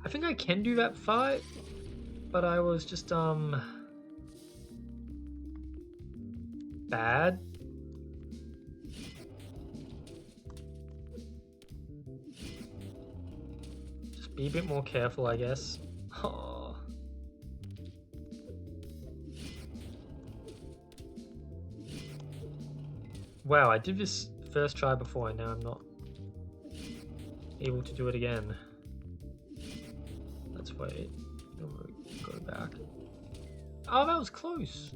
I think I can do that fight, but I was just bad. Just be a bit more careful, I guess. Oh. Wow, I did this first try before and now I'm not able to do it again. Let's wait. Go back. Oh, that was close.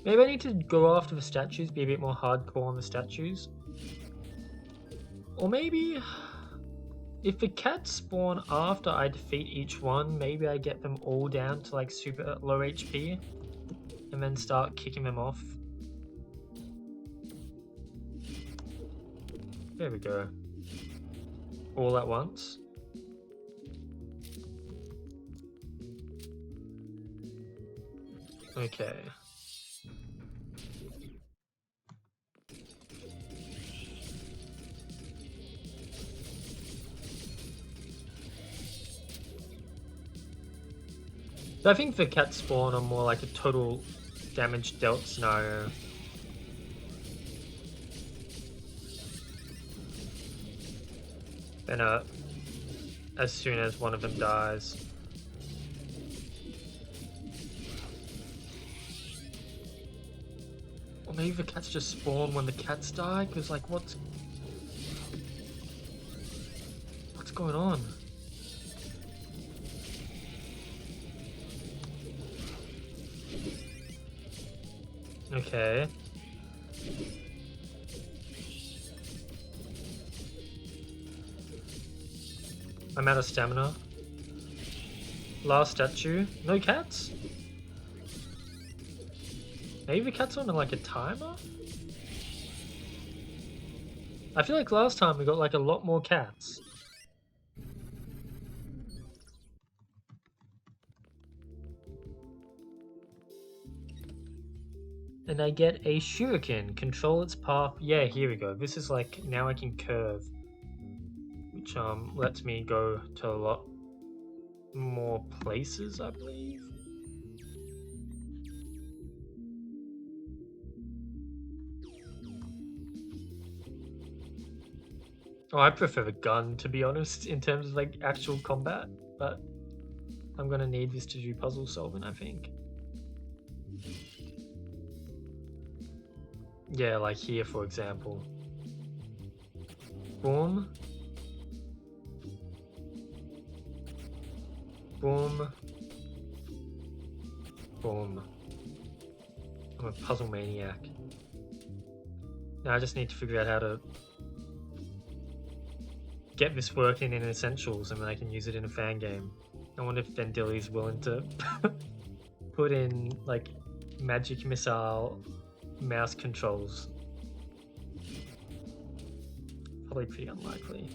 Maybe I need to go after the statues, be a bit more hardcore on the statues. Or maybe if the cats spawn after I defeat each one, maybe I get them all down to like super low HP and then start kicking them off. There we go. All at once. Okay. So I think the cat spawn are more like a total damage dealt scenario. Then as soon as one of them dies. Or maybe the cats just spawn when the cats die, because like what's going on? Okay. I'm out of stamina. Last statue. No cats? Maybe the cat's on like a timer? I feel like last time we got like a lot more cats. And I get a shuriken. Control its path. Yeah, here we go. This is like, now I can curve. Which lets me go to a lot more places, I believe. Oh, I prefer the gun, to be honest, in terms of like actual combat, but I'm gonna need this to do puzzle solving, I think. Yeah, like here, for example. Boom. Boom. Boom. I'm a puzzle maniac. Now I just need to figure out how to get this working in Essentials and then I can use it in a fan game. I wonder if Vendilli's willing to put in like magic missile mouse controls. Probably pretty unlikely.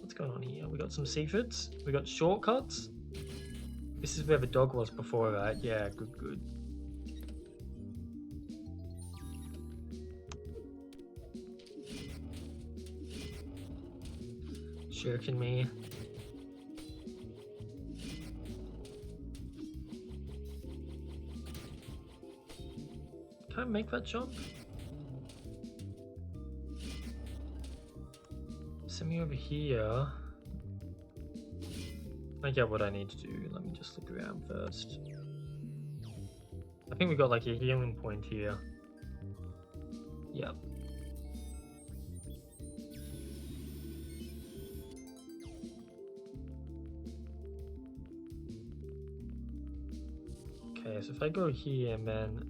What's going on here? We got some secrets. We got shortcuts. This is where the dog was before, right? Yeah, good. Shuriken me. Can I make that jump? Send me over here. I get what I need to do. Let me just look around first. I think we got like a healing point here. Yep. Okay, so if I go here and then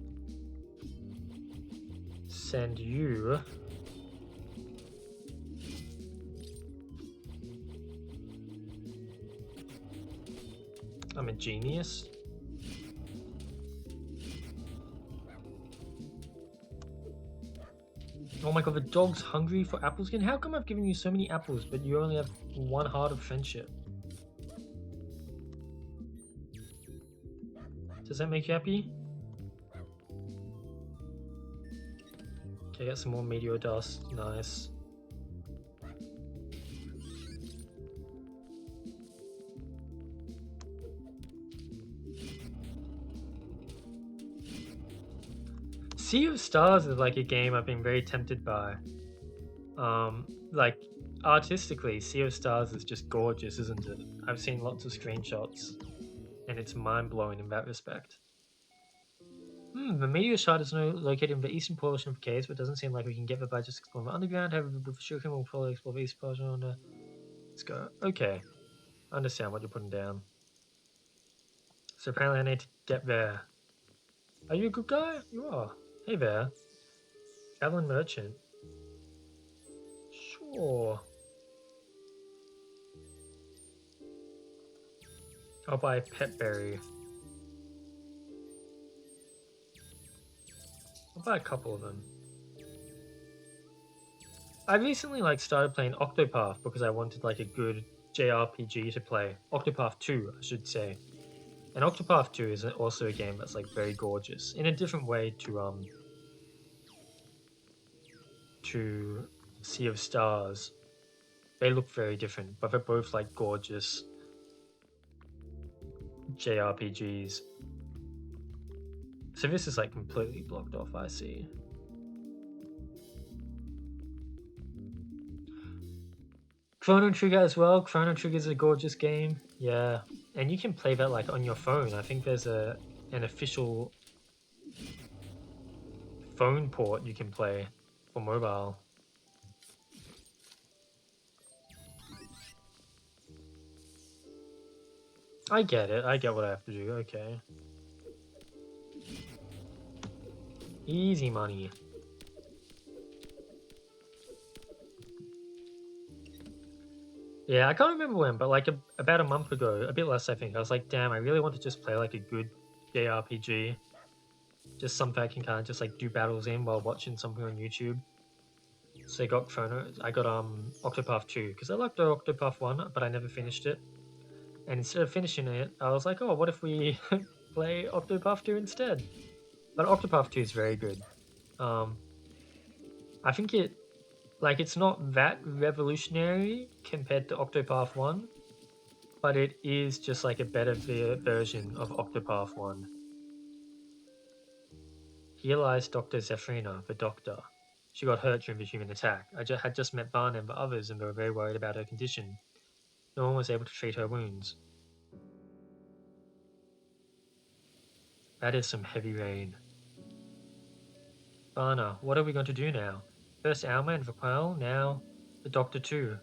send you. I'm a genius. Oh my god, the dog's hungry for apple skin? How come I've given you so many apples, but you only have one heart of friendship? Does that make you happy? Okay, get some more meteor dust. Nice. Sea of Stars is like a game I've been very tempted by. Like artistically, Sea of Stars is just gorgeous, isn't it? I've seen lots of screenshots, and it's mind-blowing in that respect. The meteor shard is now located in the eastern portion of the cave, but it doesn't seem like we can get there by just exploring the underground. However, with Shuriken, we'll probably explore the east portion on the... Let's go. Okay. I understand what you're putting down. So apparently I need to get there. Are you a good guy? You are. Hey there. Traveling merchant. Sure. I'll buy pet berry. I'll buy a couple of them. I recently started playing Octopath because I wanted like a good JRPG to play. Octopath 2, I should say. And Octopath 2 is also a game that's like very gorgeous in a different way to Sea of Stars. They look very different, but they're both like gorgeous JRPGs. So this is like completely blocked off, I see. Chrono Trigger as well. Chrono Trigger is a gorgeous game. Yeah. And you can play that like on your phone. I think there's an official phone port you can play for mobile. I get it. I get what I have to do. Okay. Easy money. Yeah, I can't remember when, but like about a month ago, a bit less I think, I was like, damn, I really want to just play like a good JRPG. Just something I can kind of just like do battles in while watching something on YouTube. So I got Octopath 2, because I liked the Octopath 1, but I never finished it. And instead of finishing it, I was like, oh, what if we play Octopath 2 instead? But Octopath 2 is very good. I think it's not that revolutionary compared to Octopath 1, but it is just like a better version of Octopath 1. Here lies Dr. Zephrina, the doctor. She got hurt during the human attack. I had just met Varna and the others, and they were very worried about her condition. No one was able to treat her wounds. That is some heavy rain. Varna, what are we going to do now? First Alma and Raquel, now the doctor too.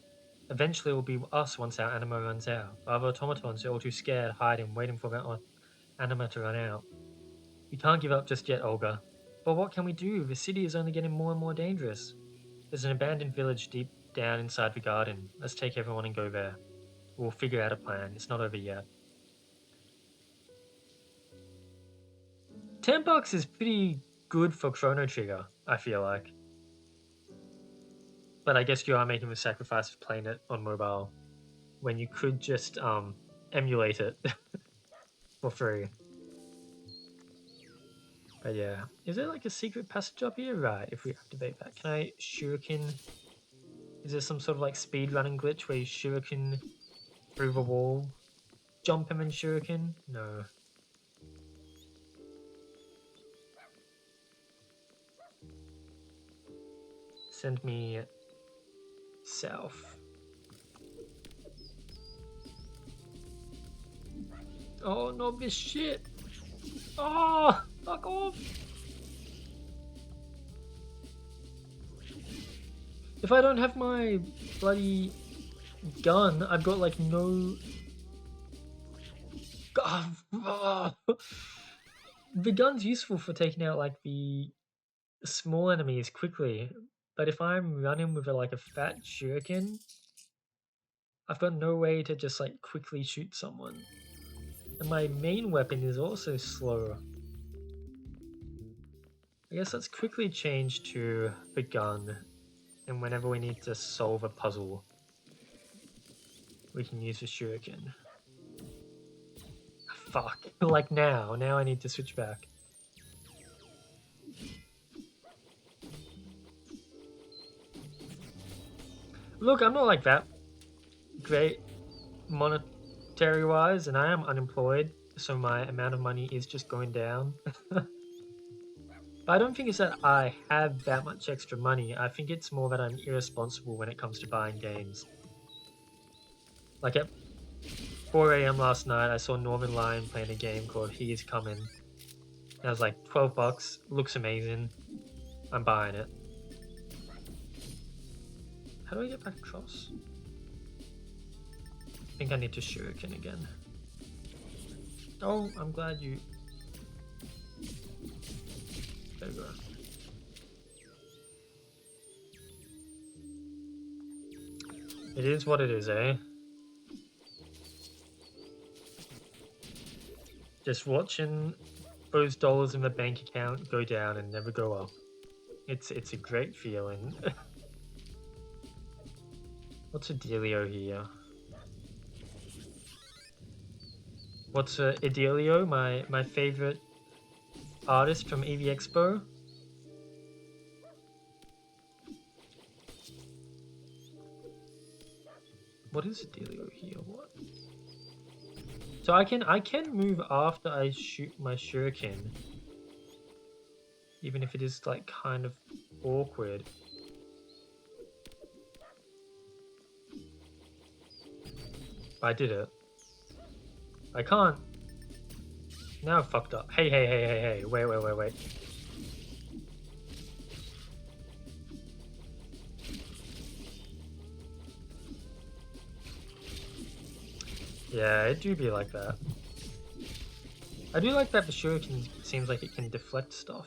Eventually it will be us once our anima runs out. The other automatons are all too scared, hiding, waiting for that anima to run out. We can't give up just yet, Olga. But what can we do? The city is only getting more and more dangerous. There's an abandoned village deep down inside the garden. Let's take everyone and go there. We'll figure out a plan. It's not over yet. $10 is pretty good for Chrono Trigger, I feel like. But I guess you are making the sacrifice of playing it on mobile when you could just emulate it for free. But yeah, is there like a secret passage up here? Right, if we activate that, can I shuriken? Is there some sort of like speed running glitch where you shuriken through the wall? Jump him and shuriken? No. Send me south. Oh, not this shit! Oh, fuck off! If I don't have my bloody gun, I've got like no... The gun's useful for taking out like the small enemies quickly, but if I'm running with a fat shuriken, I've got no way to just like quickly shoot someone. And my main weapon is also slow. I guess let's quickly change to the gun, and whenever we need to solve a puzzle, we can use the shuriken. Fuck. Like now I need to switch back. Look, I'm not like that great monetary wise, and I am unemployed, so my amount of money is just going down. But I don't think it's that I have that much extra money. I think it's more that I'm irresponsible when it comes to buying games. Like at 4 a.m. last night, I saw Northern Lion playing a game called He Is Coming. And I was like, $12, looks amazing. I'm buying it. How do I get back across? I think I need to shuriken again. Oh, I'm glad you... There we go. It is what it is, eh? Just watching those dollars in the bank account go down and never go up. It's a great feeling. What's a dealio here? What's a Idilio, my favorite artist from EV Expo? What is a dealio here? What? So I can move after I shoot my shuriken, even if it is like kind of awkward. I did it. I can't. Now I've fucked up. Hey, wait. Yeah, it do be like that. I do like that the shuriken seems like it can deflect stuff.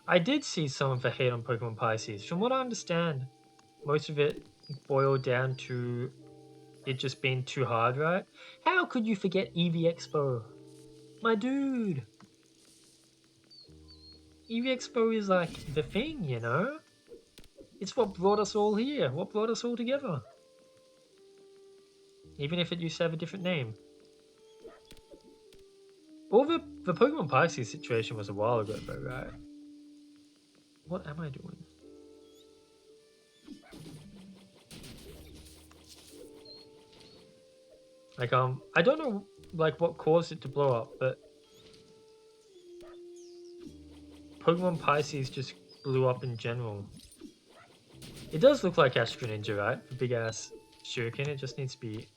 I did see some of the hate on Pokemon Pisces. From what I understand, most of it boiled down to it just being too hard, right? How could you forget EV Expo? My dude! EV Expo is like the thing, you know? It's what brought us all here, what brought us all together. Even if it used to have a different name. Well, the Pokemon Pisces situation was a while ago though, right? What am I doing? Like, I don't know, like, what caused it to blow up, but Pokemon Pisces just blew up in general. It does look like Astro Ninja, right? The big-ass shuriken, it just needs to be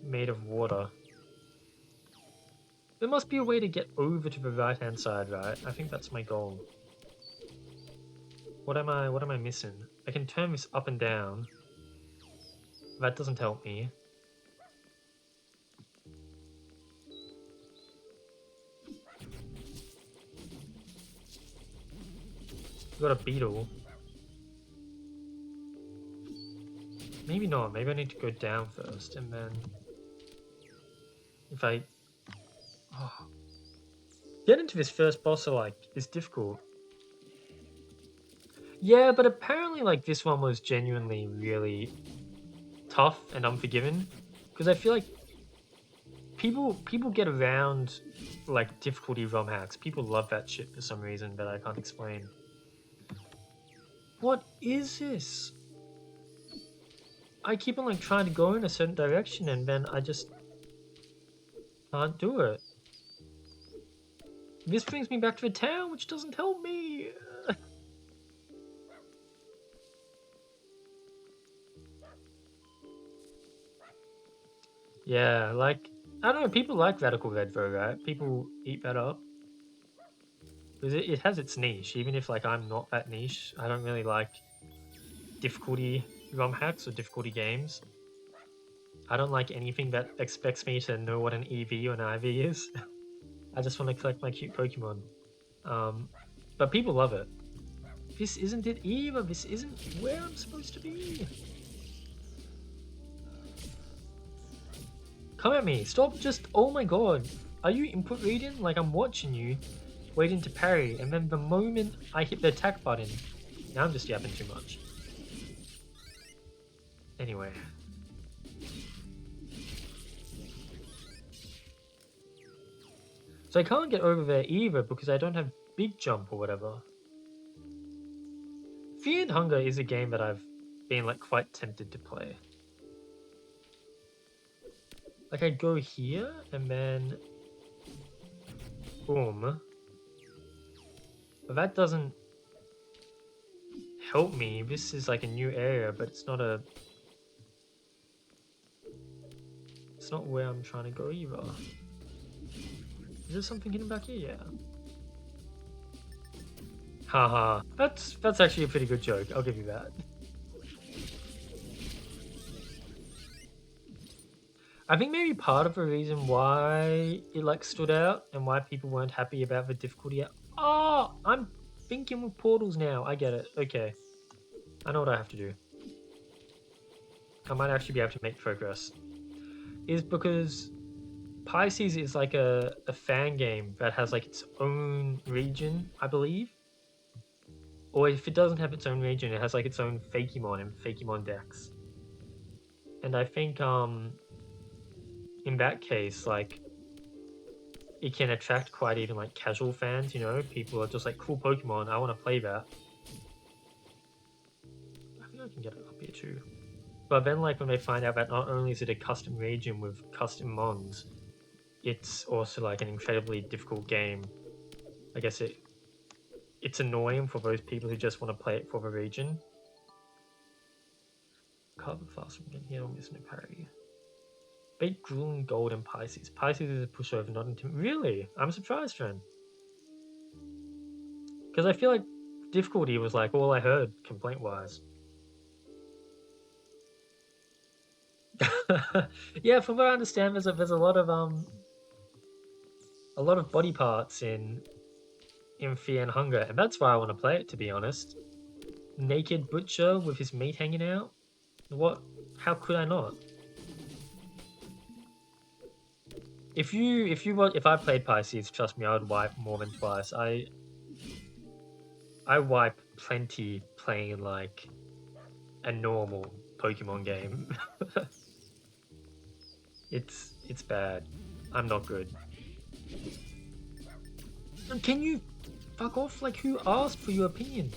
made of water. There must be a way to get over to the right-hand side, right? I think that's my goal. What am I missing? I can turn this up and down. That doesn't help me. Got a beetle. Maybe not. Maybe I need to go down first, and then if I get into this first boss, like is difficult. Yeah, but apparently, like this one was genuinely really tough and unforgiving, because I feel like people get around like difficulty ROM hacks. People love that shit for some reason that I can't explain. What is this? I keep on like trying to go in a certain direction and then I just can't do it. This brings me back to the town, which doesn't help me. Yeah, like, I don't know, people like Radical Red though, right? People eat that up. Because it has its niche, even if like I'm not that niche. I don't really like difficulty ROM hacks or difficulty games. I don't like anything that expects me to know what an EV or an IV is. I just want to collect my cute Pokemon. But people love it. This isn't it either. This isn't where I'm supposed to be. Come at me. Stop just... Oh my god. Are you input reading? Like I'm watching you, waiting to parry, and then the moment I hit the attack button, now I'm just yapping too much. Anyway. So I can't get over there either because I don't have big jump or whatever. Fear and Hunger is a game that I've been like quite tempted to play. Like I go here and then boom. But that doesn't help me. This is like a new area, but it's not where I'm trying to go either. Is there something hidden back here? Yeah. Haha. That's actually a pretty good joke. I'll give you that. I think maybe part of the reason why it like stood out and why people weren't happy about the difficulty. Oh, I'm thinking with portals now. I get it. Okay. I know what I have to do. I might actually be able to make progress. Is because Pisces is like a fan game that has like its own region, I believe. Or if it doesn't have its own region, it has like its own Fakemon and Fakemon decks. And I think in that case, like it can attract quite even like casual fans, you know, people are just like cool Pokemon, I want to play that. I think I can get it up here too. But then like when they find out that not only is it a custom region with custom mons, it's also like an incredibly difficult game. I guess it's annoying for those people who just want to play it for the region. Cover fast from getting here, missing a parry. Bait grueling gold and Pisces. Pisces is a pushover, not intimate. Really? I'm surprised, Ren. Because I feel like difficulty was like all I heard complaint wise. Yeah, from what I understand, there's a lot of body parts in Fear and Hunger, and that's why I want to play it, to be honest. Naked butcher with his meat hanging out. What? How could I not? If I played Pisces, trust me, I would wipe more than twice. I wipe plenty playing like a normal Pokemon game. It's bad. I'm not good. Can you fuck off? Like, who asked for your opinion?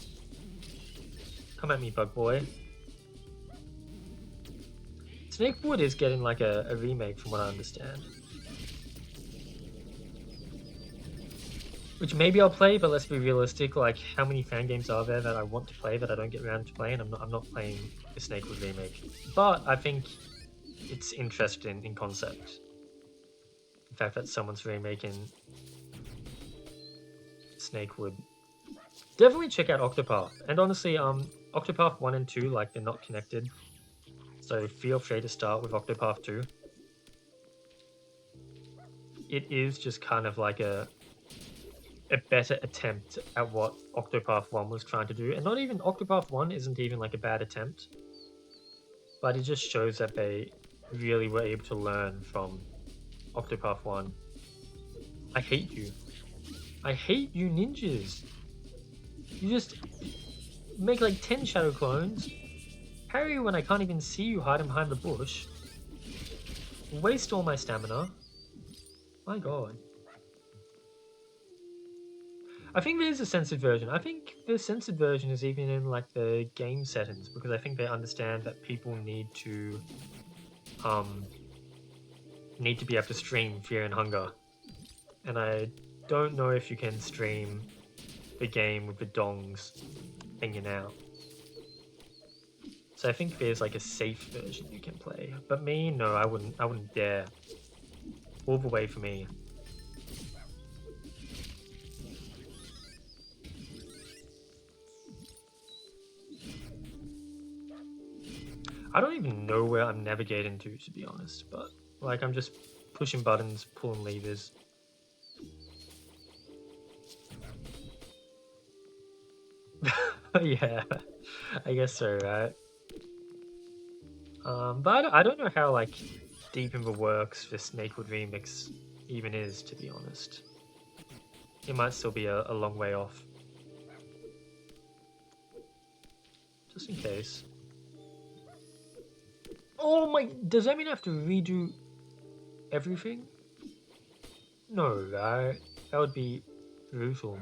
Come at me, bug boy. Snakewood is getting like a remake from what I understand. Which maybe I'll play, but let's be realistic. Like, how many fan games are there that I want to play that I don't get around to playing? I'm not playing the Snakewood remake. But I think it's interesting in concept. The fact that someone's remaking Snakewood. Definitely check out Octopath. And honestly, Octopath 1 and 2, like, they're not connected. So feel free to start with Octopath 2. It is just kind of like a better attempt at what Octopath 1 was trying to do. And not even Octopath 1 isn't even like a bad attempt. But it just shows that they really were able to learn from Octopath 1. I hate you. I hate you ninjas. You just make like 10 shadow clones, parry when I can't even see you hiding behind the bush, waste all my stamina. My god. I think there's a censored version. I think the censored version is even in like the game settings because I think they understand that people need to be able to stream Fear and Hunger. And I don't know if you can stream the game with the dongs hanging out. So I think there's like a safe version you can play. But me, no, I wouldn't dare. All the way for me. I don't even know where I'm navigating to be honest, but like I'm just pushing buttons, pulling levers. Yeah, I guess so, right? But I don't know how like deep in the works this Snakewood remix even is, to be honest. It might still be a long way off. Just in case. Oh my, does that mean I have to redo everything? No, right? That would be brutal.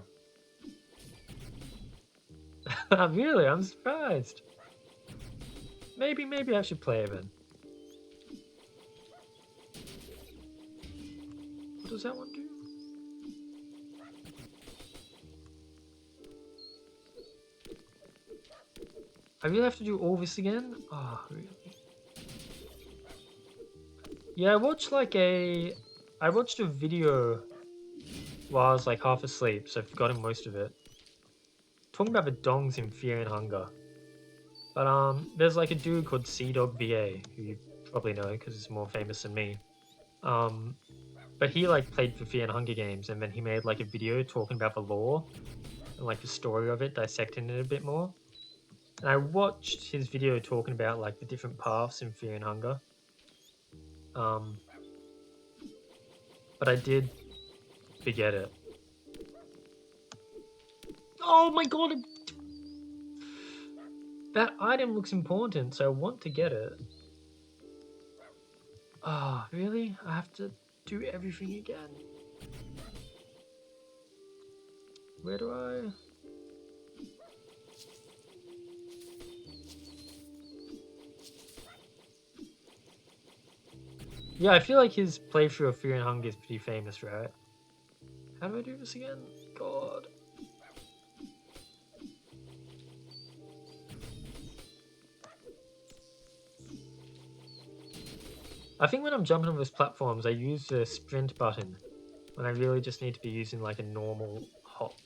Really, I'm surprised. Maybe I should play it then. What does that one do? I really have to do all this again? Oh, really? Yeah, I watched a video while I was like half asleep, so I've forgotten most of it. Talking about the dongs in Fear and Hunger. But there's like a dude called Sea Dog VA, who you probably know because he's more famous than me. Um, but he like played for Fear and Hunger games, and then he made like a video talking about the lore and like the story of it, dissecting it a bit more. And I watched his video talking about like the different paths in Fear and Hunger. Um, but I did forget it. Oh my god! That item looks important, so I want to get it. Ah, oh, really? I have to do everything again. Where do I... Yeah, I feel like his playthrough of Fear and Hunger is pretty famous, right? How do I do this again? God. I think when I'm jumping on those platforms, I use the sprint button when I really just need to be using like a normal hop.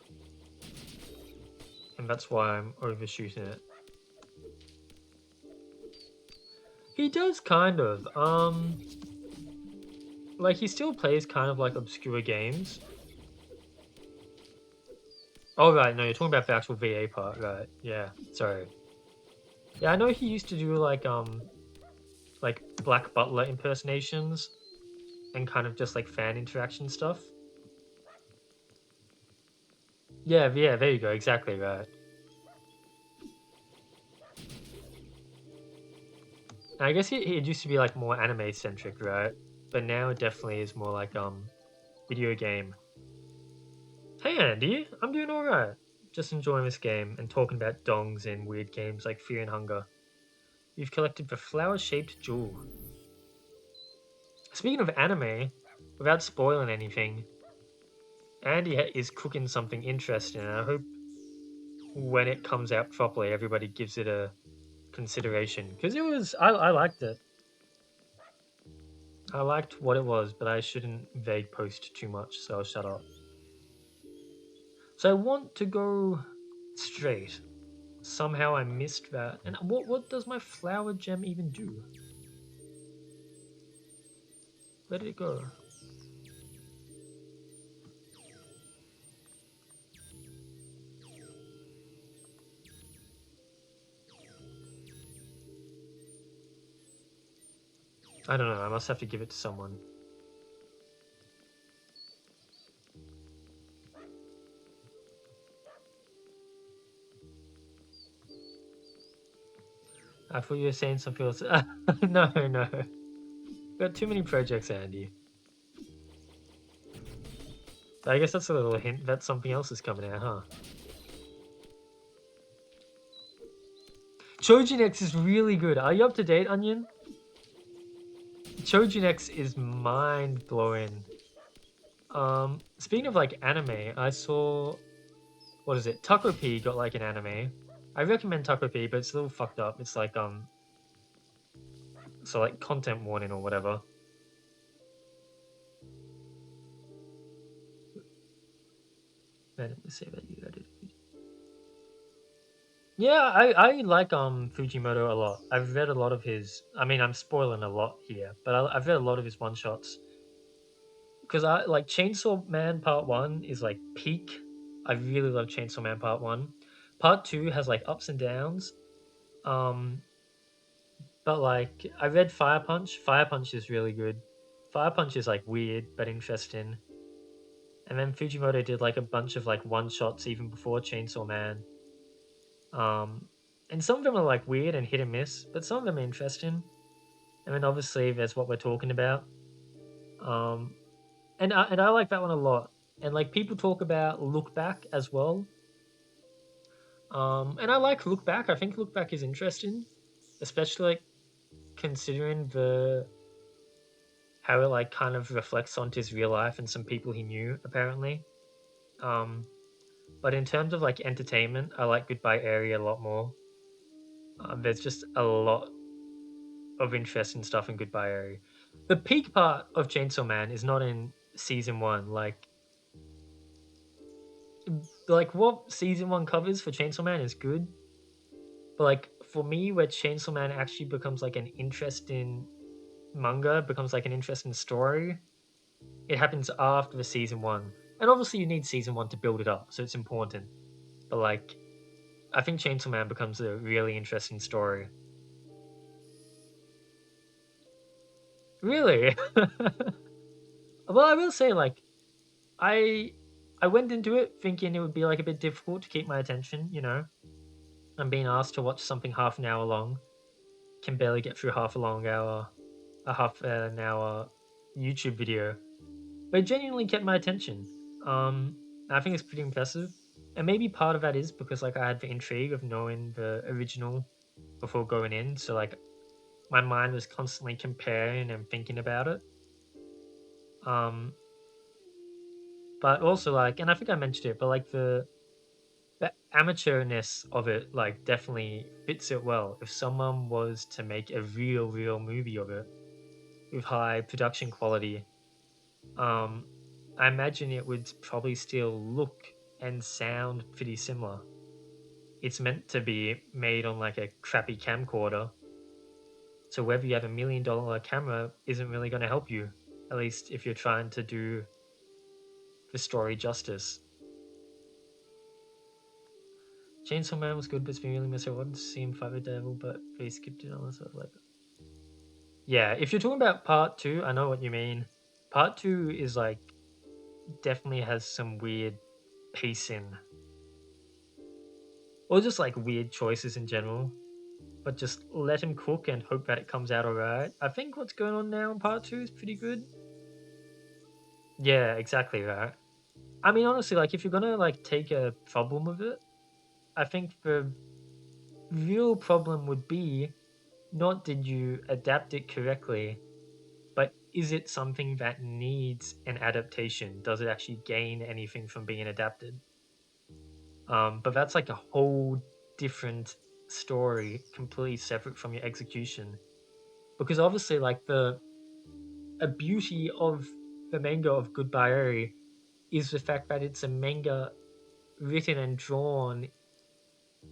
And that's why I'm overshooting it. He does kind of. Like he still plays kind of like obscure games. Oh right, no, you're talking about the actual VA part, right? Yeah, sorry. Yeah, I know he used to do like Black Butler impersonations and kind of just like fan interaction stuff. Yeah, there you go, exactly right. And I guess it used to be like more anime centric, right? But now it definitely is more like video game. Hey Andy, I'm doing alright. Just enjoying this game and talking about dongs in weird games like Fear and Hunger. You've collected the flower-shaped jewel. Speaking of anime, without spoiling anything, Andy is cooking something interesting, and I hope when it comes out properly, everybody gives it a consideration. Because I liked it. I liked what it was, but I shouldn't vague post too much, so I'll shut up. So I want to go straight. Somehow I missed that. And what does my flower gem even do? Where did it go? I don't know, I must have to give it to someone. I thought you were saying something else. No, no. Got too many projects, Andy. I guess that's a little hint that something else is coming out, huh? Chojin X is really good. Are you up to date, Onion? Chojin X is mind-blowing. Speaking of like anime, I saw... What is it? Taco P got like an anime. I recommend Taco P, but it's a little fucked up. It's like, so like content warning or whatever. Let me say that you edited. Yeah, I like Fujimoto a lot. I've read a lot of his. I mean, I'm spoiling a lot here, but I've read a lot of his one shots because I like Chainsaw Man Part One is like peak. I really love Chainsaw Man Part One. Part Two has like ups and downs. Um, but like I read Fire Punch. Fire Punch is really good. Fire Punch is like weird but interesting. And then Fujimoto did like a bunch of like one shots even before Chainsaw Man. Um, and some of them are like weird and hit and miss, but some of them are interesting. And then obviously there's what we're talking about. Um, and I like that one a lot. And like people talk about Look Back as well. And I like Look Back. I think Look Back is interesting, especially like considering the how it like kind of reflects onto his real life and some people he knew apparently. Um, but in terms of like entertainment, I like Goodbye Area a lot more. There's just a lot of interesting stuff in Goodbye Area. The peak part of Chainsaw Man is not in season one. Like what season one covers for Chainsaw Man is good, but like for me, where Chainsaw Man actually becomes like an interesting manga, becomes like an interesting story, it happens after the season one. And obviously, you need season one to build it up, so it's important. But like, I think Chainsaw Man becomes a really interesting story. Really? Well, I will say like I I went into it thinking it would be like a bit difficult to keep my attention. I'm being asked to watch something half an hour long, can barely get through a half an hour YouTube video, but it genuinely kept my attention. I think it's pretty impressive, and maybe part of that is because like I had the intrigue of knowing the original before going in, so like my mind was constantly comparing and thinking about it. Um, but also like, and I think I mentioned it, but like the amateurness of it like definitely fits it well. If someone was to make a real movie of it with high production quality, um, I imagine it would probably still look and sound pretty similar. It's meant to be made on like a crappy camcorder, so whether you have $1 million camera isn't really going to help you, at least if you're trying to do the story justice. Chainsaw Man was good, but it's been really missed. I wanted to see him fight the devil, but they skipped it on us. Like, yeah, if you're talking about part two, I know what you mean. Part two is like definitely has some weird pacing, or just like weird choices in general. But just let him cook and hope that it comes out alright. I think what's going on now in part two is pretty good. Yeah, exactly right. I mean, honestly, like if you're gonna like take a problem with it, I think the real problem would be not did you adapt it correctly, but is it something that needs an adaptation? Does it actually gain anything from being adapted? But that's like a whole different story, completely separate from your execution. Because obviously, like the a beauty of the manga of Goodbye Eri is the fact that it's a manga written and drawn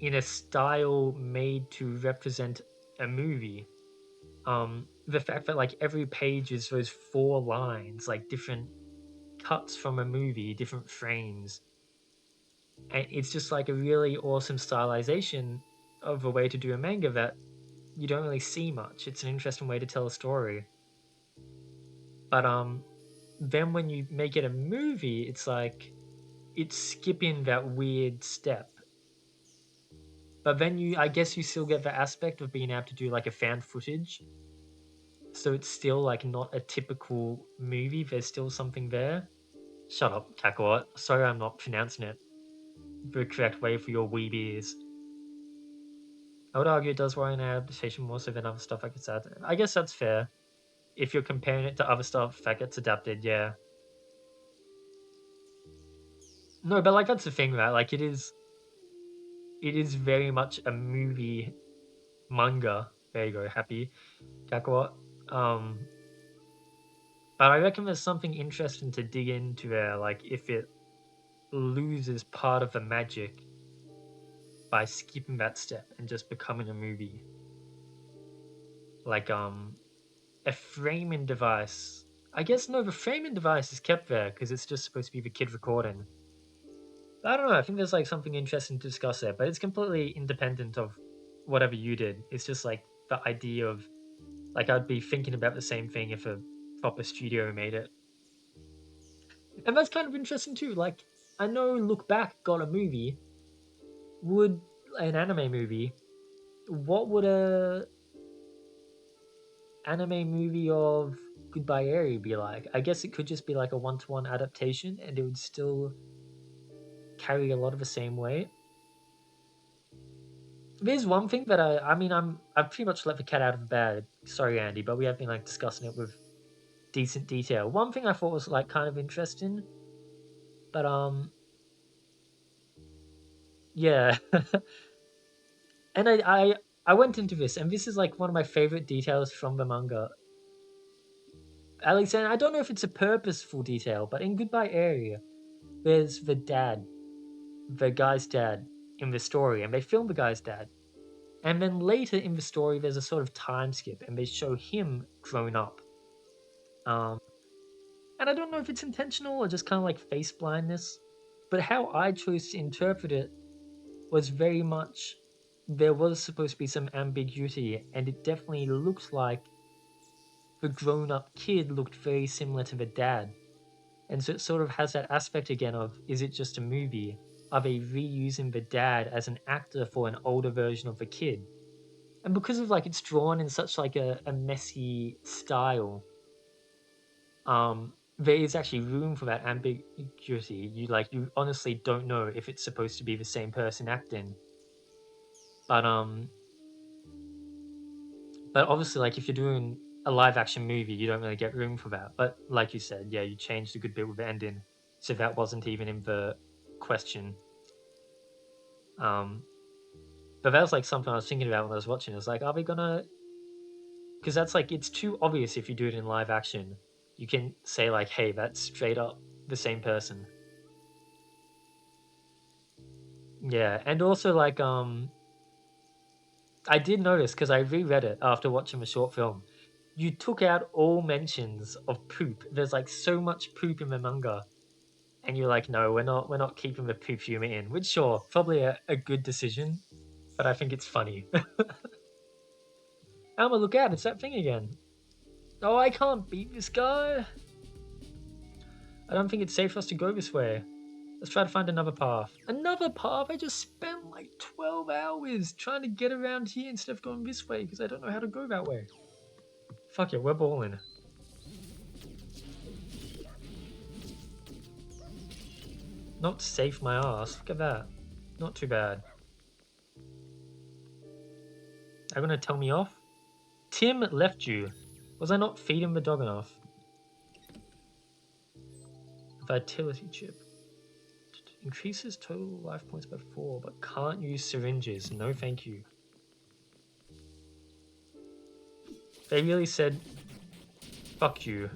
in a style made to represent a movie. The fact that like every page is those 4 lines, like different cuts from a movie, different frames, and it's just like a really awesome stylization of a way to do a manga that you don't really see much. It's an interesting way to tell a story. But then when you make it a movie, it's like it's skipping that weird step. But then I guess you still get the aspect of being able to do like a fan footage. So it's still like not a typical movie. There's still something there. Shut up, Kakarot. Sorry I'm not pronouncing it the correct way for your weeb ears. I would argue it does warrant an adaptation more so than other stuff I could say. I guess that's fair. If you're comparing it to other stuff that gets adapted, yeah. No, but like that's the thing, right? Like it is very much a movie manga. There you go, happy Kakarot. Um, but I reckon there's something interesting to dig into there. Like if it loses part of the magic by skipping that step and just becoming a movie, like a framing device. I guess no, the framing device is kept there because it's just supposed to be the kid recording. I don't know. I think there's like something interesting to discuss there, but it's completely independent of whatever you did. It's just like the idea of like I'd be thinking about the same thing if a proper studio made it. And that's kind of interesting too. Like I know Look Back got a movie. Would an anime movie? What would a anime movie of Goodbye Eri be like? I guess it could just be like a one-to-one adaptation, and it would still carry a lot of the same weight. There's one thing that I mean, I've pretty much let the cat out of the bag. Sorry, Andy, but we have been like discussing it with decent detail. One thing I thought was like kind of interesting, but yeah, and I went into this, and this is like one of my favorite details from the manga. Alexander, I don't know if it's a purposeful detail, but in Goodbye Area, there's the dad, the guy's dad in the story, and they film the guy's dad. And then later in the story, there's a sort of time skip, and they show him grown up. Um, and I don't know if it's intentional or just kind of like face blindness, but how I chose to interpret it was very much there was supposed to be some ambiguity, and it definitely looked like the grown up kid looked very similar to the dad. And so it sort of has that aspect again of is it just a movie? Are they reusing the dad as an actor for an older version of the kid? And because of like it's drawn in such like a messy style, there is actually room for that ambiguity. You honestly don't know if it's supposed to be the same person acting. But but obviously like if you're doing a live action movie, you don't really get room for that. But like you said, yeah, you changed a good bit with the ending. So that wasn't even in the question. Um but that was like something I was thinking about when I was watching. It was like, are we gonna, because that's like it's too obvious if you do it in live action. You can say like, hey, that's straight up the same person. Yeah, and also like I did notice because I reread it after watching the short film. You took out all mentions of poop. There's like so much poop in the manga, and you're like, no, we're not keeping the poop humor in. Which sure, probably a good decision, but I think it's funny. Alma, look out! It's that thing again. Oh, I can't beat this guy. I don't think it's safe for us to go this way. Let's try to find another path. Another path? I just spent like 12 hours trying to get around here instead of going this way because I don't know how to go that way. Fuck it, we're balling. Not safe my ass. Look at that. Not too bad. Are you gonna tell me off? Tim left you. Was I not feeding the dog enough? Vitality chip. Increases total life points by 4, but can't use syringes. No thank you. They really said, fuck you.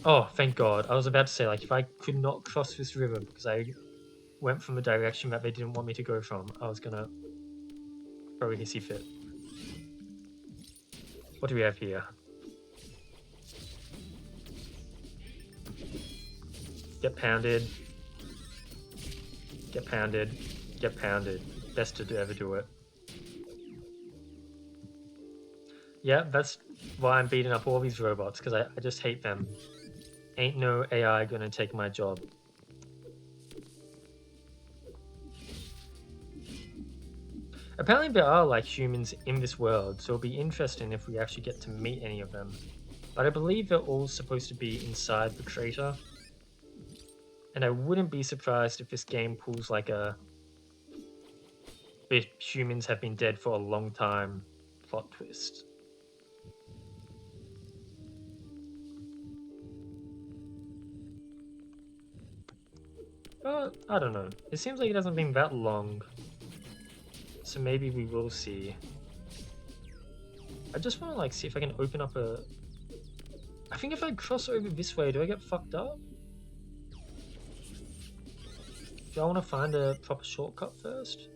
Oh, thank God. I was about to say, like, if I could not cross this river because I went from the direction that they didn't want me to go from, I was gonna throw a hissy fit. What do we have here? Get pounded. Get pounded. Get pounded. Best to ever do it. Yeah, that's why I'm beating up all these robots, because I just hate them. Ain't no AI gonna take my job. Apparently there are like humans in this world, so it'll be interesting if we actually get to meet any of them. But I believe they're all supposed to be inside the crater. And I wouldn't be surprised if this game pulls like a "if humans have been dead for a long time" plot twist. But I don't know. It seems like it hasn't been that long. So maybe we will see. I just want to like see if I can open up a... I think if I cross over this way, do I get fucked up? Do I want to find a proper shortcut first?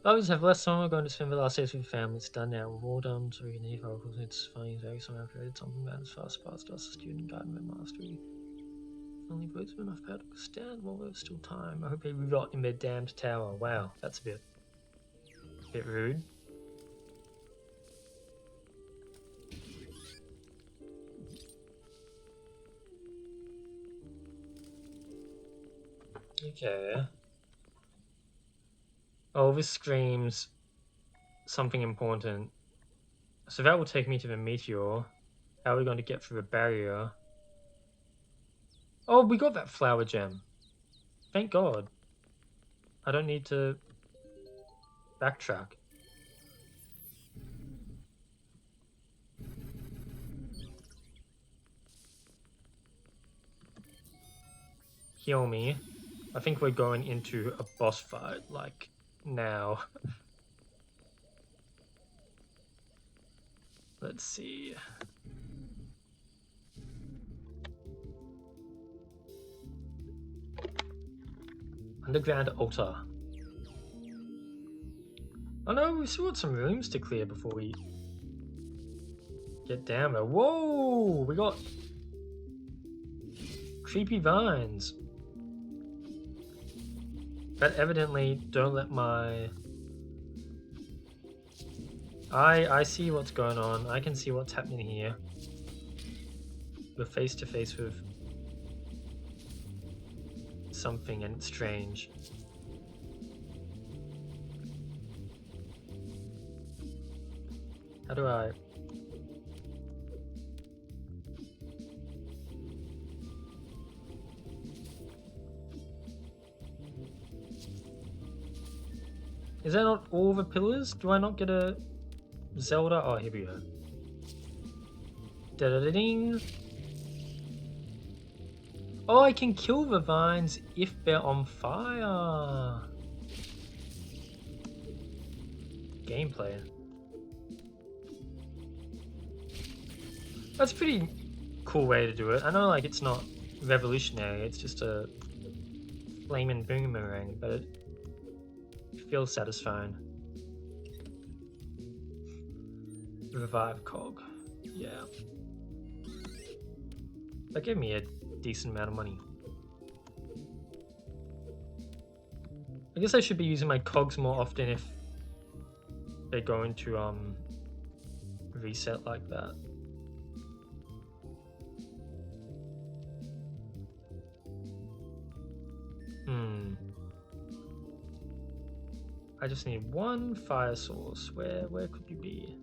Others have less time. We're going to spend the last days with family. It's done now. We've all done, so we can leave. It's funny. Very somehow created something about as fast past us. Student guide and mastery. Only votes enough power to stand while there's still time. I hope they rot in their damned tower. Wow, that's a bit rude. Okay. Oh, this screams something important. So that will take me to the meteor. How are we going to get through the barrier? Oh, we got that flower gem. Thank God. I don't need to backtrack. Heal me. I think we're going into a boss fight, like, now. Let's see. Underground altar. Oh no, we still got some rooms to clear before we get down there. Whoa! We got creepy vines. That evidently don't let my... I see what's going on. I can see what's happening here. We're face to face with something and it's strange. How do I... Is that not all the pillars? Do I not get a Zelda? Oh, here we go. Da-da-da-ding. Oh, I can kill the vines if they're on fire. Gameplay. That's a pretty cool way to do it. I know, like, it's not revolutionary. It's just a flaming boomerang, but it feels satisfying. Revive cog. Yeah. That gave me a decent amount of money. I guess I should be using my cogs more often if they're going to reset like that. I just need one fire source. Where could you be?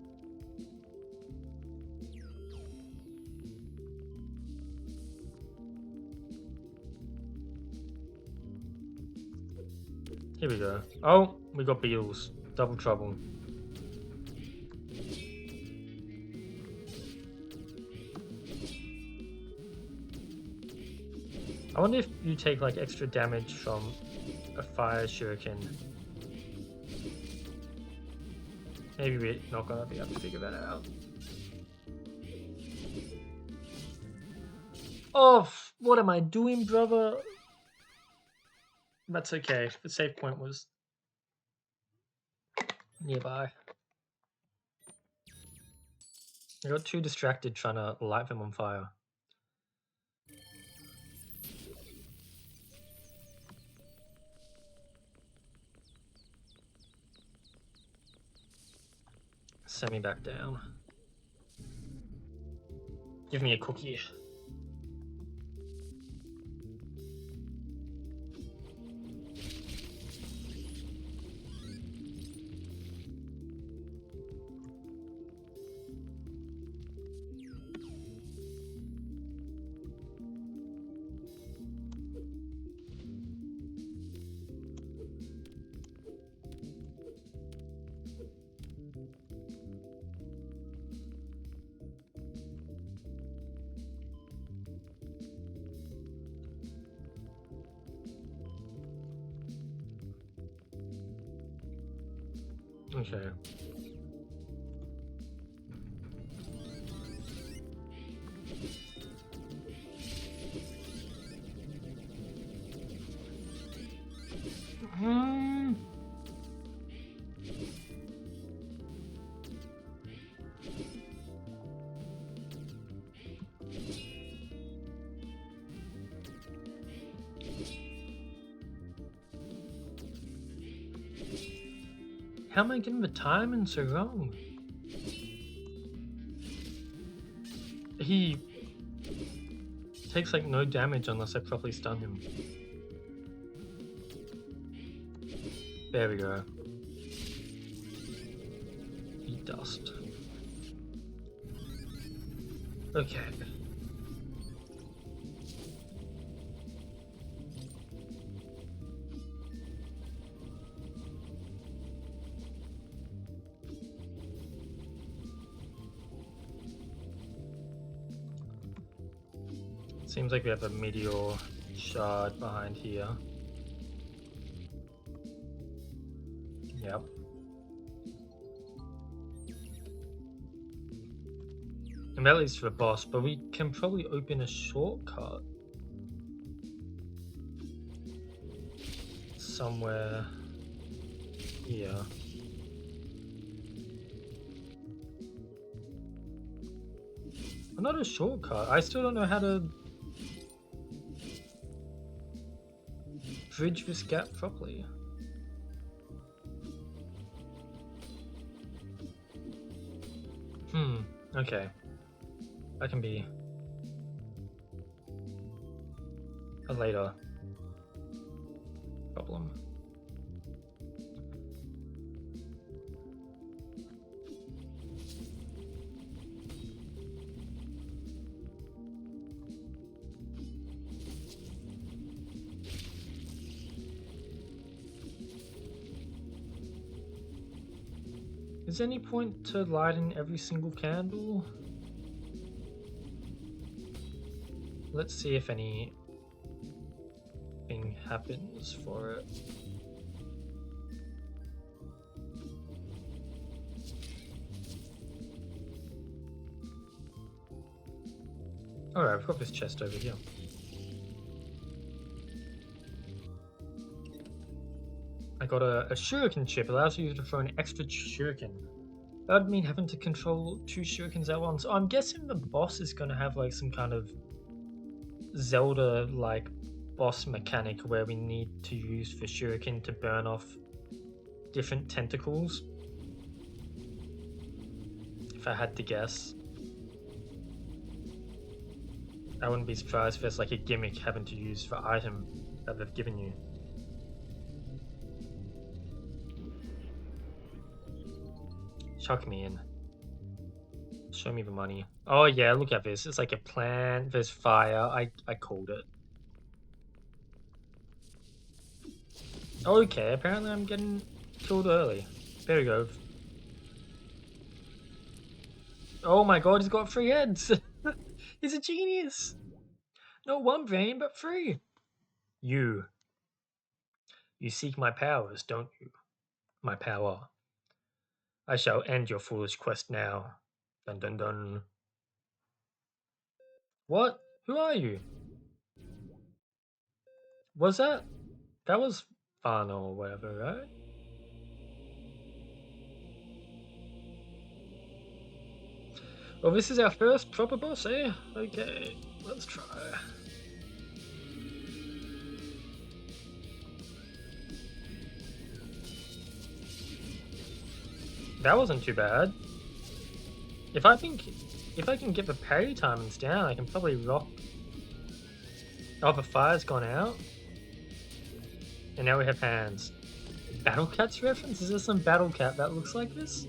Here we go. Oh, we got beetles. Double trouble. I wonder if you take like extra damage from a fire shuriken. Maybe we're not gonna be able to figure that out. Oh, what am I doing, brother? That's okay. The save point was nearby. I got too distracted trying to light them on fire. Send me back down. Give me a cookie. Okay. How am I getting the timing so wrong? He takes like no damage unless I properly stun him. There we go. Eat dust. Okay. Seems like we have a meteor shard behind here. Yep. And that leads to the boss, but we can probably open a shortcut somewhere here. Well, not a shortcut. I still don't know how to bridge this gap properly. Okay. That can be a later problem. Is there any point to lighting every single candle? Let's see if anything happens for it. Alright, I've got this chest over here. I got a shuriken chip, allows you to throw an extra shuriken. That would mean having to control 2 shurikens at once. I'm guessing the boss is going to have like some kind of Zelda-like boss mechanic where we need to use the shuriken to burn off different tentacles. If I had to guess. I wouldn't be surprised if there's like a gimmick having to use the item that they've given you. Chuck me in. Show me the money. Oh yeah, look at this. It's like a plant. There's fire. I called it. Okay, apparently I'm getting killed early. There we go. Oh my god, he's got 3 heads. He's a genius. Not 1 brain, but 3. You seek my powers, don't you? My power. I shall end your foolish quest now. Dun dun dun. What? Who are you? Was that? That was fun or whatever, right? Well, this is our first proper boss, eh? Okay, let's try. That wasn't too bad. If I can get the parry timings down, I can probably rock. Oh, the fire's gone out. And now we have hands. Battle Cat's reference? Is there some Battle Cat that looks like this?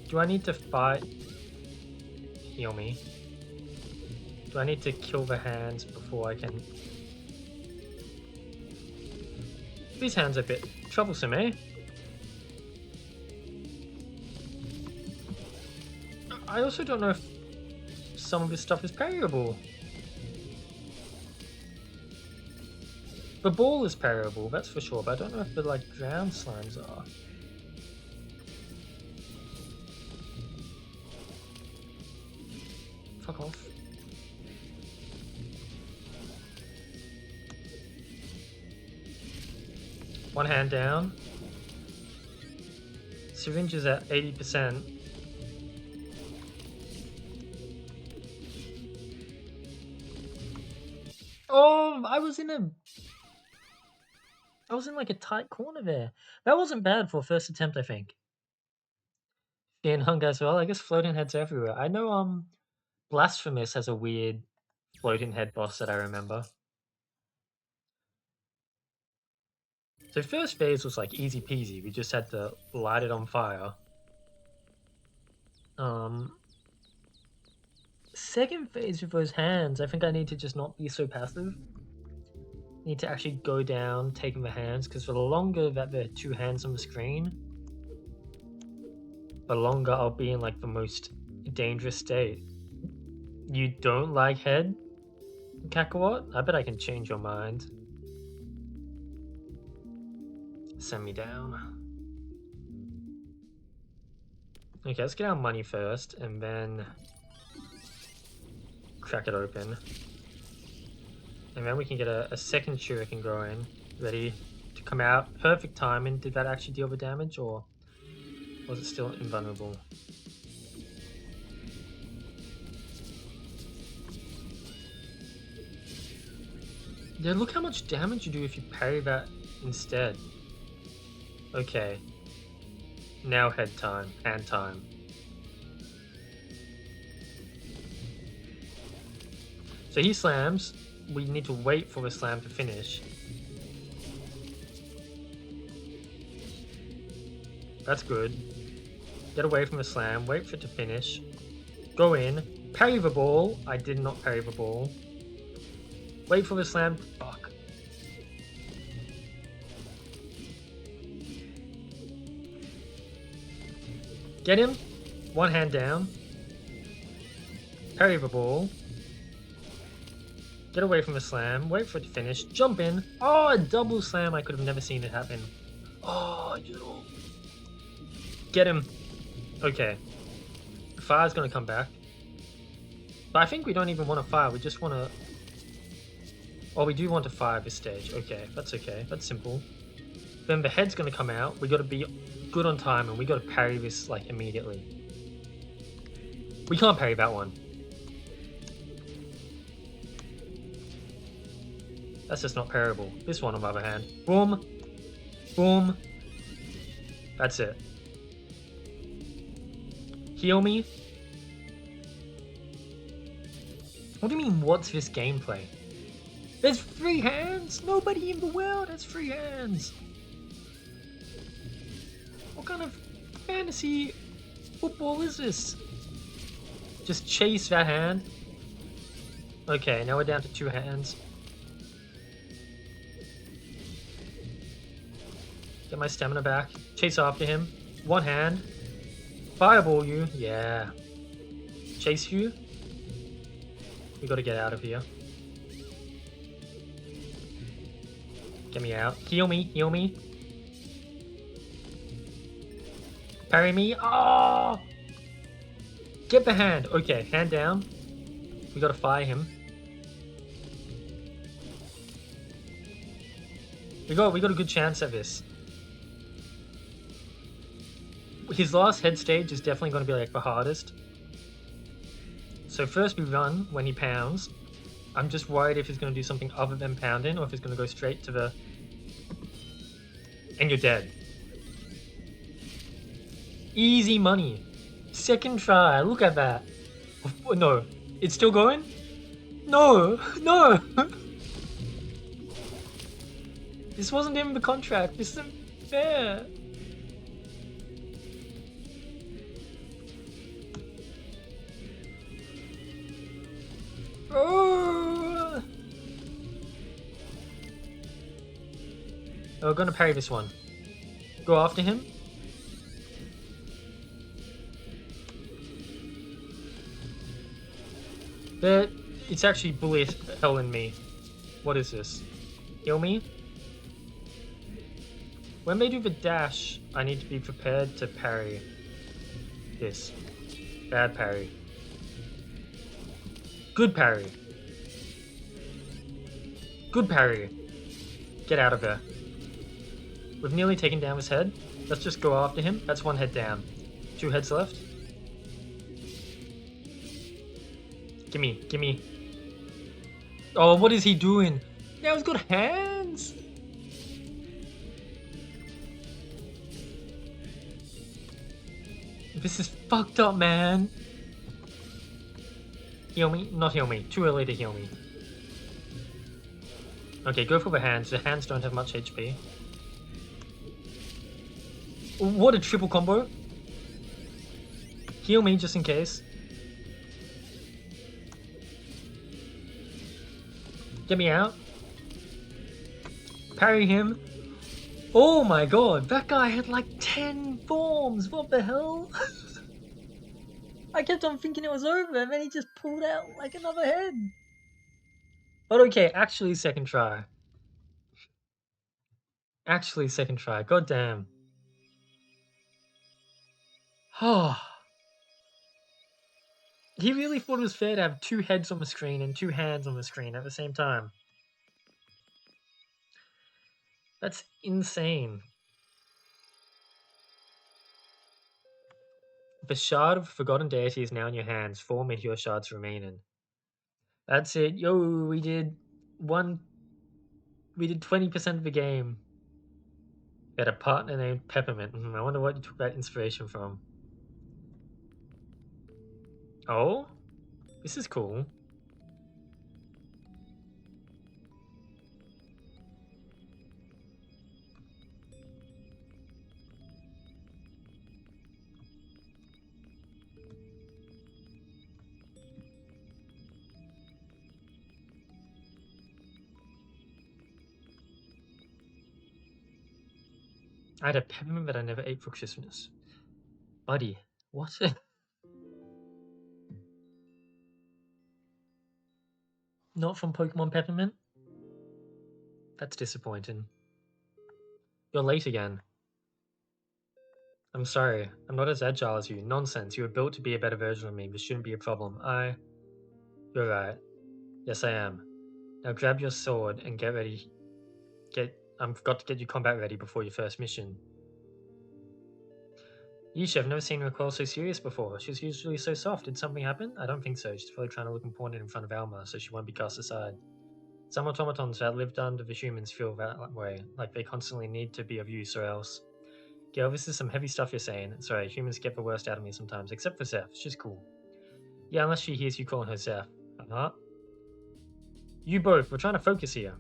Do I need to fight? Heal me. Do I need to kill the hands before I can? These hands are a bit troublesome, eh? I also don't know if some of this stuff is parryable. The ball is parryable, that's for sure, but I don't know if the like ground slimes are. Fuck off. One hand down. Syringe is at 80%. Oh, I was in like a tight corner there. That wasn't bad for a first attempt, I think. Being hung as well. I guess floating heads are everywhere. I know Blasphemous has a weird floating head boss that I remember. So first phase was like easy peasy. We just had to light it on fire. Second phase with those hands, I think I need to just not be so passive. Need to actually go down, taking the hands, because for the longer that there are two hands on the screen, the longer I'll be in like the most dangerous state. You don't like head, Kakarot? I bet I can change your mind. Send me down. Okay, let's get our money first, and then crack it open. And then we can get a second shuriken going, ready to come out. Perfect timing. Did that actually deal the damage, or was it still invulnerable? Yeah, look how much damage you do if you parry that instead. Okay. Now head time, hand time. So he slams. We need to wait for the slam to finish. That's good. Get away from the slam, wait for it to finish. Go in, parry the ball. I did not parry the ball. Wait for the slam. Fuck. Get him. One hand down. Parry the ball. Get away from the slam. Wait for it to finish. Jump in. Oh, a double slam. I could have never seen it happen. Oh, you. Get him. Okay. Fire's going to come back. But I think we don't even want to fire. We just want to... Oh, we do want to fire this stage. Okay, that's okay. That's simple. Then the head's going to come out. We got to be good on time, and we got to parry this, like, immediately. We can't parry that one. That's just not parryable. This one, on the other hand. Boom. Boom. That's it. Heal me. What do you mean, what's this gameplay? There's 3 hands? Nobody in the world has 3 hands. What kind of fantasy football is this? Just chase that hand. Okay, now we're down to 2 hands. Get my stamina back. Chase after him. 1 hand. Fireball you. Yeah. Chase you. We gotta get out of here. Get me out. Heal me. Heal me. Parry me. Oh! Get the hand. Okay, hand down. We gotta fire him. We got a good chance at this. His last head stage is definitely going to be like the hardest. So first we run when he pounds. I'm just worried if he's going to do something other than pounding, or if he's going to go straight to the... And you're dead. Easy money. Second try. Look at that. Oh, no. It's still going? No. No. This wasn't in the contract. This isn't fair. Oh! We're gonna parry this one. Go after him. But it's actually bullet hell in me. What is this? Heal me? When they do the dash, I need to be prepared to parry this. Bad parry. Good parry. Good parry. Get out of there. We've nearly taken down his head. Let's just go after him. That's 1 head down. 2 heads left. Gimme, gimme. Oh, what is he doing? Now he's got hands. This is fucked up, man. Heal me? Not heal me. Too early to heal me. Okay, go for the hands. The hands don't have much HP. What a triple combo. Heal me just in case. Get me out. Parry him. Oh my god, that guy had like 10 forms. What the hell? I kept on thinking it was over, and then he just pulled out like another head. But okay, actually second try. Actually second try. God damn. He really thought it was fair to have 2 heads on the screen and 2 hands on the screen at the same time. That's insane. The shard of Forgotten Deity is now in your hands. 4 meteor shards remaining. That's it. Yo, we did 20% of the game. We had a partner named Peppermint. I wonder what you took that inspiration from. Oh? This is cool. I had a peppermint that I never ate for Christmas. Buddy, what? Not from Pokemon Peppermint? That's disappointing. You're late again. I'm sorry. I'm not as agile as you. Nonsense. You were built to be a better version of me. This shouldn't be a problem. You're right. Yes, I am. Now grab your sword and get ready. I've got to get you combat ready before your first mission. Yeesh, I've never seen Raquel so serious before. She's usually so soft. Did something happen? I don't think so. She's probably trying to look important in front of Alma, so she won't be cast aside. Some automatons that lived under the humans feel that way, like they constantly need to be of use or else. Girl, this is some heavy stuff you're saying. Sorry, humans get the worst out of me sometimes, except for Zeph. She's cool. Yeah, unless she hears you calling her Zeph. Uh-huh. You both, we're trying to focus here.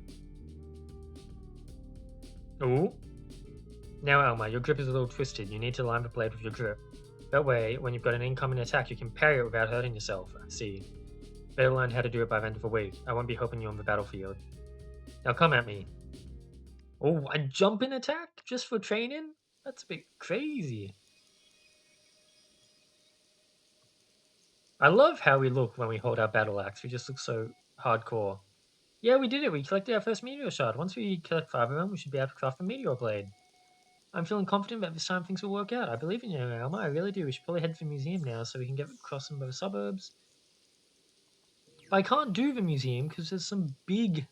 Ooh. Now, Alma, your grip is a little twisted. You need to line the blade with your grip. That way, when you've got an incoming attack, you can parry it without hurting yourself. I see. Better learn how to do it by the end of the week. I won't be helping you on the battlefield. Now come at me. Oh, a jumping attack? Just for training? That's a bit crazy. I love how we look when we hold our battle axe. We just look so hardcore. Yeah, we did it. We collected our first meteor shard. Once we collect 5 of them, we should be able to craft a meteor blade. I'm feeling confident that this time things will work out. I believe in you, Alma. I really do. We should probably head to the museum now so we can get across some of the suburbs. I can't do the museum because there's some big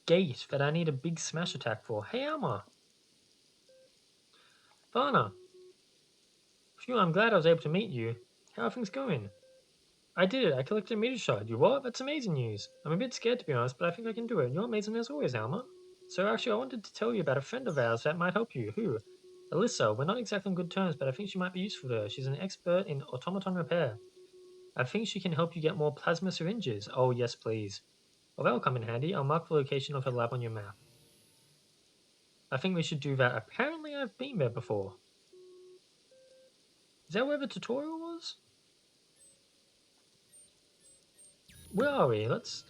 gate that I need a big smash attack for. Hey, Alma. Varna. Phew, I'm glad I was able to meet you. How are things going? I did it. I collected a meteor shard. You what? That's amazing news. I'm a bit scared to be honest, but I think I can do it. You're amazing as always, Alma. So actually, I wanted to tell you about a friend of ours that might help you. Who? Alyssa. We're not exactly on good terms, but I think she might be useful to her. She's an expert in automaton repair. I think she can help you get more plasma syringes. Oh, yes, please. Well, that'll come in handy. I'll mark the location of her lab on your map. I think we should do that. Apparently, I've been there before. Is that where the tutorial was? Where are we? Let's...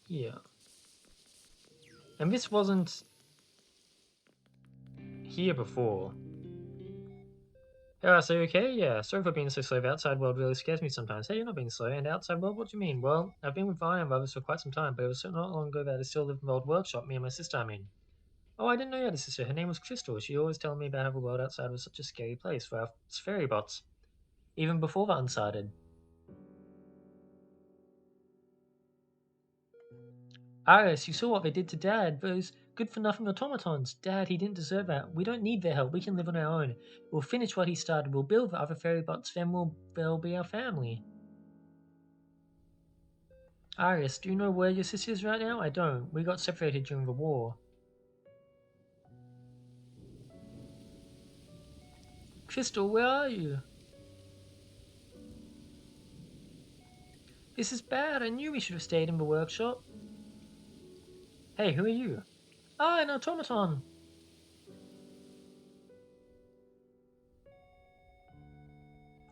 Yeah. And this wasn't here before. So you okay? Yeah, sorry for being so slow. The outside world really scares me sometimes. Hey, you're not being slow. And outside world, what do you mean? Well, I've been with Vi and others for quite some time, but it was so not long ago that I still lived in the old workshop, me and my sister, I mean. Oh, I didn't know you had a sister. Her name was Crystal. She always told me about how the world outside was such a scary place for us fairy bots. Even before the Unsighted. Iris, you saw what they did to Dad. Those good-for-nothing automatons. Dad, he didn't deserve that. We don't need their help. We can live on our own. We'll finish what he started. We'll build the other fairy bots. Then they'll be our family. Iris, do you know where your sister is right now? I don't. We got separated during the war. Crystal, where are you? This is bad. I knew we should have stayed in the workshop. Hey, who are you? Ah, an automaton!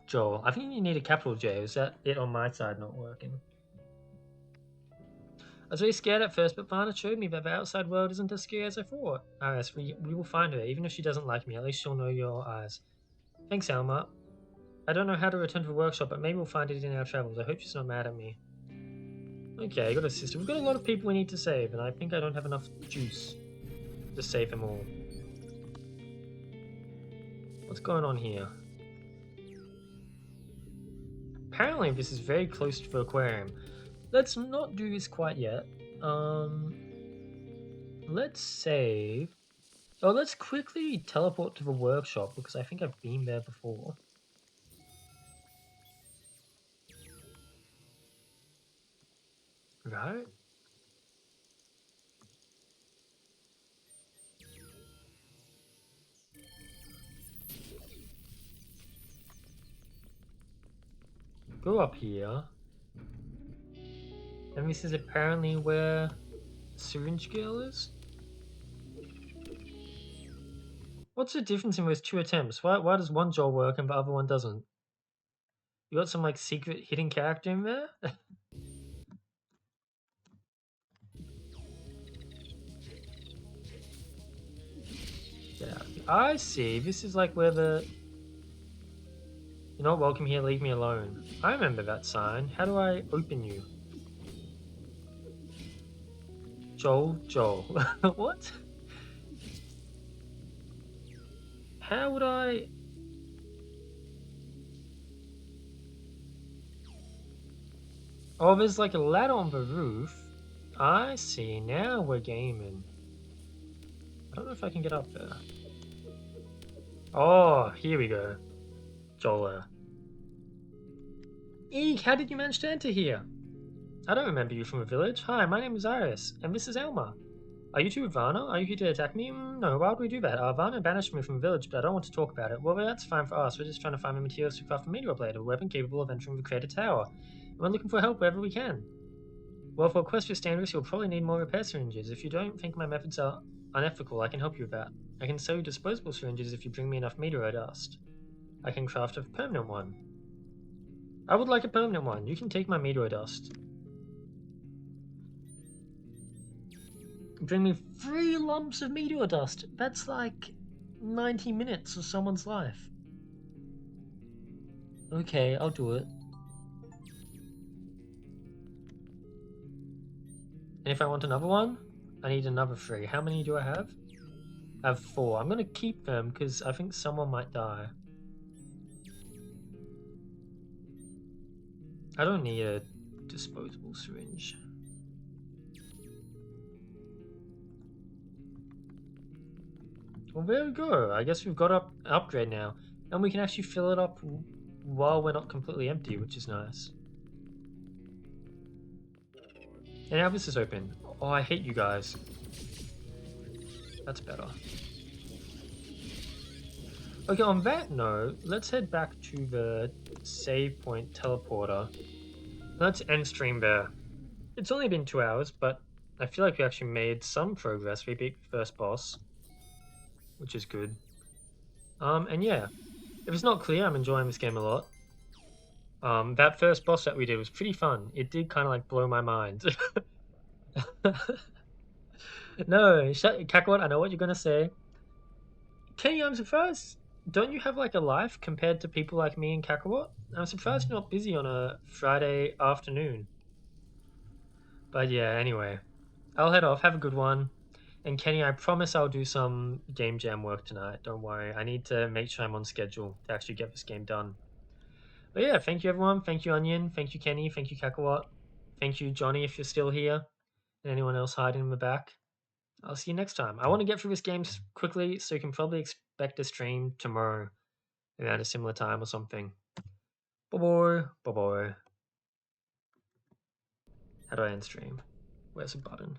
Joel, I think you need a capital J. Is that it on my side not working? I was really scared at first, but Varna showed me that the outside world isn't as scary as I thought. Iris, we will find her. Even if she doesn't like me, at least she'll know your eyes. Thanks, Alma. I don't know how to return to the workshop, but maybe we'll find it in our travels. I hope she's not mad at me. Okay, I got a sister. We've got a lot of people we need to save, and I think I don't have enough juice to save them all. What's going on here? Apparently this is very close to the aquarium. Let's not do this quite yet. Let's save. Oh, let's quickly teleport to the workshop because I think I've been there before. Right? Go up here. And this is apparently where Syringe Girl is? What's the difference in those two attempts? Why does one Joel work and the other one doesn't? You got some like secret hidden character in there? Yeah. I see. This is like where the... You're not welcome here, leave me alone. I remember that sign. How do I open you? Joel. What? How would I... Oh, there's like a ladder on the roof. I see. Now we're gaming. I don't know if I can get up there. Oh, here we go. Joel. Eek, how did you manage to enter here? I don't remember you from a village. Hi, my name is Iris, and this is Elma. Are you two Varna? Are you here to attack me? No, why would we do that? Varna banished me from the village, but I don't want to talk about it. Well, that's fine for us. We're just trying to find the materials to craft a meteor blade, a weapon capable of entering the crater tower. And we're looking for help wherever we can. Well, for a quest for standards, you'll probably need more repair syringes. If you don't think my methods are unethical, I can help you with that. I can sell you disposable syringes if you bring me enough meteor dust. I can craft a permanent one. I would like a permanent one. You can take my meteor dust. Bring me 3 lumps of meteor dust. That's like 90 minutes of someone's life. Okay, I'll do it. And if I want another one, I need another 3. How many do I have? I have 4. I'm gonna keep them because I think someone might die. I don't need a disposable syringe. Well, there we go. I guess we've got an upgrade now. And we can actually fill it up while we're not completely empty, which is nice. And now this is open. Oh, I hate you guys. That's better. Okay, on that note, let's head back to the save point teleporter. Let's end stream there. It's only been 2 hours, but I feel like we actually made some progress. We beat the first boss, which is good. And yeah, if it's not clear, I'm enjoying this game a lot. That first boss that we did was pretty fun. It did kind of like blow my mind. No, Kakarot, I know what you're gonna say. Kenny, I'm surprised. Don't you have like a life compared to people like me and Kakarot? I'm surprised you're not busy on a Friday afternoon. But yeah, anyway, I'll head off. Have a good one. And Kenny, I promise I'll do some game jam work tonight. Don't worry. I need to make sure I'm on schedule to actually get this game done. But yeah, thank you everyone. Thank you Onion. Thank you Kenny. Thank you Kakarot. Thank you Johnny if you're still here. And anyone else hiding in the back. I'll see you next time. I want to get through this game quickly, so you can probably expect a stream tomorrow at a similar time or something. Bye bye. Bye bye. How do I end stream? Where's the button?